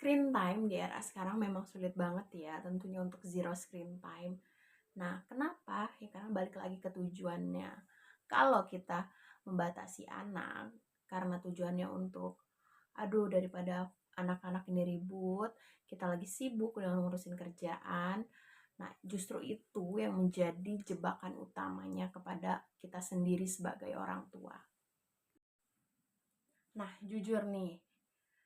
Screen time di era sekarang memang sulit banget ya, tentunya untuk zero screen time. Nah, kenapa? Ya karena balik lagi ke tujuannya. Kalau kita membatasi anak karena tujuannya untuk, aduh daripada anak-anak ini ribut, kita lagi sibuk dengan ngurusin kerjaan. Nah, justru itu yang menjadi jebakan utamanya kepada kita sendiri sebagai orang tua. Nah, jujur nih,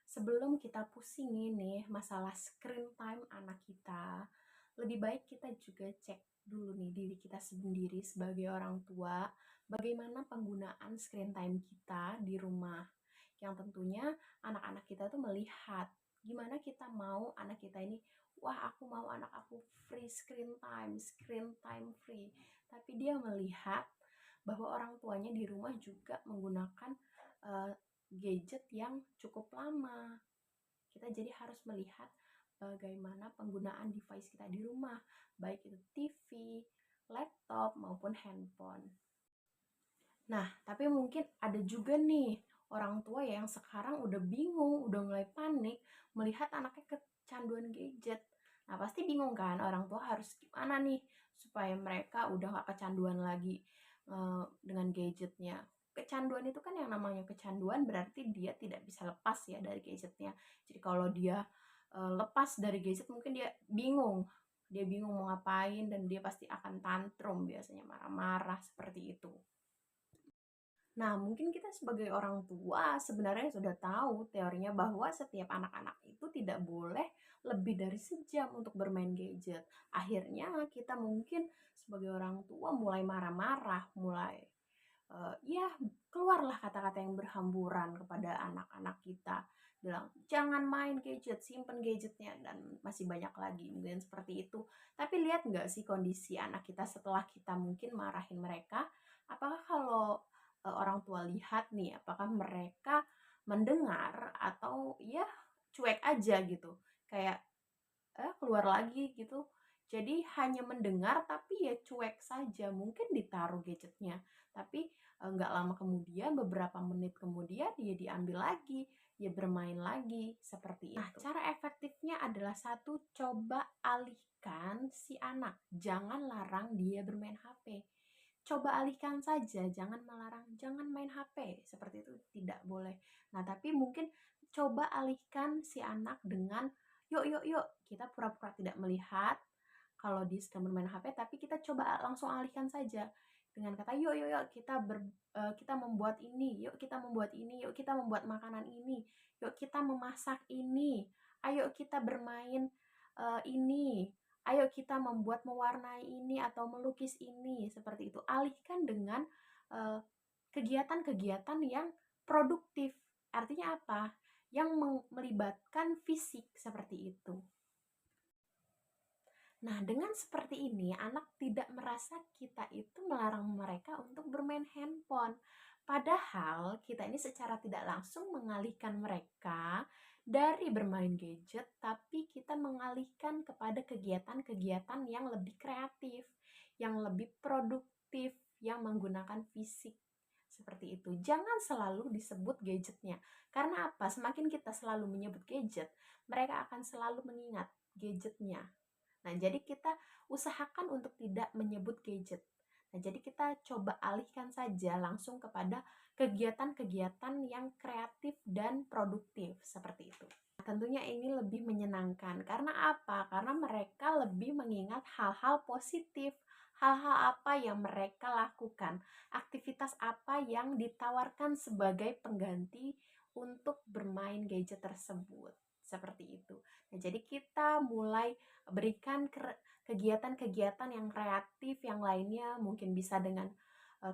sebelum kita pusingin nih masalah screen time anak kita, lebih baik kita juga cek dulu nih diri kita sendiri sebagai orang tua, bagaimana penggunaan screen time kita di rumah. Yang tentunya anak-anak kita tuh melihat gimana kita mau anak kita ini, wah aku mau anak aku free screen time free. Tapi dia melihat bahwa orang tuanya di rumah juga menggunakan uh, gadget yang cukup lama. Kita jadi harus melihat bagaimana penggunaan device kita di rumah, baik itu TV, laptop, maupun handphone. Nah, tapi mungkin ada juga nih orang tua yang sekarang udah bingung, udah mulai panik melihat anaknya kecanduan gadget. Nah, pasti bingung kan orang tua harus gimana nih supaya mereka udah gak kecanduan lagi dengan gadgetnya. Kecanduan itu kan yang namanya kecanduan berarti dia tidak bisa lepas ya dari gadgetnya. Jadi kalau dia lepas dari gadget mungkin dia bingung mau ngapain dan dia pasti akan tantrum, biasanya marah-marah seperti itu. Nah, mungkin kita sebagai orang tua sebenarnya sudah tahu teorinya bahwa setiap anak-anak itu tidak boleh lebih dari sejam untuk bermain gadget. Akhirnya kita mungkin sebagai orang tua mulai marah-marah, mulai ya keluarlah kata-kata yang berhamburan kepada anak-anak kita. Bilang, jangan main gadget, simpen gadgetnya, dan masih banyak lagi mungkin seperti itu. Tapi lihat nggak sih kondisi anak kita setelah kita mungkin marahin mereka? Apakah kalau orang tua lihat nih, apakah mereka mendengar atau ya cuek aja gitu, kayak keluar lagi gitu. Jadi hanya mendengar tapi ya cuek saja, mungkin ditaruh gadgetnya, tapi nggak lama kemudian, beberapa menit kemudian dia diambil lagi, ya bermain lagi seperti itu. Nah, cara efektifnya adalah satu, coba alihkan si anak, jangan larang dia bermain HP. Coba alihkan saja, jangan melarang, jangan main HP, seperti itu tidak boleh. Nah, tapi mungkin coba alihkan si anak dengan yuk, kita pura-pura tidak melihat kalau dia sedang bermain HP, tapi kita coba langsung alihkan saja dengan kata yuk kita membuat ini, yuk kita membuat ini, yuk kita membuat makanan ini, yuk kita memasak ini, ayo kita bermain ini, ayo kita membuat mewarnai ini atau melukis ini, seperti itu. Alihkan dengan kegiatan-kegiatan yang produktif. Artinya apa? Yang melibatkan fisik, seperti itu. Nah, dengan seperti ini, anak tidak merasa kita itu melarang mereka untuk bermain handphone. Padahal kita ini secara tidak langsung mengalihkan mereka dari bermain gadget, tapi kita mengalihkan kepada kegiatan-kegiatan yang lebih kreatif, yang lebih produktif, yang menggunakan fisik. Seperti itu. Jangan selalu disebut gadgetnya. Karena apa? Semakin kita selalu menyebut gadget, mereka akan selalu mengingat gadgetnya. Nah, jadi kita usahakan untuk tidak menyebut gadget. Nah, jadi kita coba alihkan saja langsung kepada kegiatan-kegiatan yang kreatif dan produktif, seperti itu. Nah, tentunya ini lebih menyenangkan. Karena apa? Karena mereka lebih mengingat hal-hal positif, hal-hal apa yang mereka lakukan, aktivitas apa yang ditawarkan sebagai pengganti untuk bermain gadget tersebut. Seperti itu. Nah, jadi kita mulai berikan kegiatan-kegiatan yang kreatif yang lainnya, mungkin bisa dengan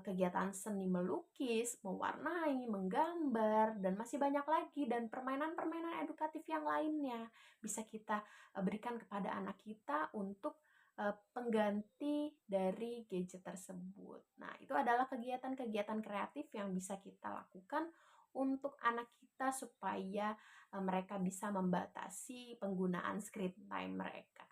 kegiatan seni melukis, mewarnai, menggambar, dan masih banyak lagi, dan permainan-permainan edukatif yang lainnya bisa kita berikan kepada anak kita untuk pengganti dari gadget tersebut. Nah, itu adalah kegiatan-kegiatan kreatif yang bisa kita lakukan untuk anak kita supaya mereka bisa membatasi penggunaan screen time mereka.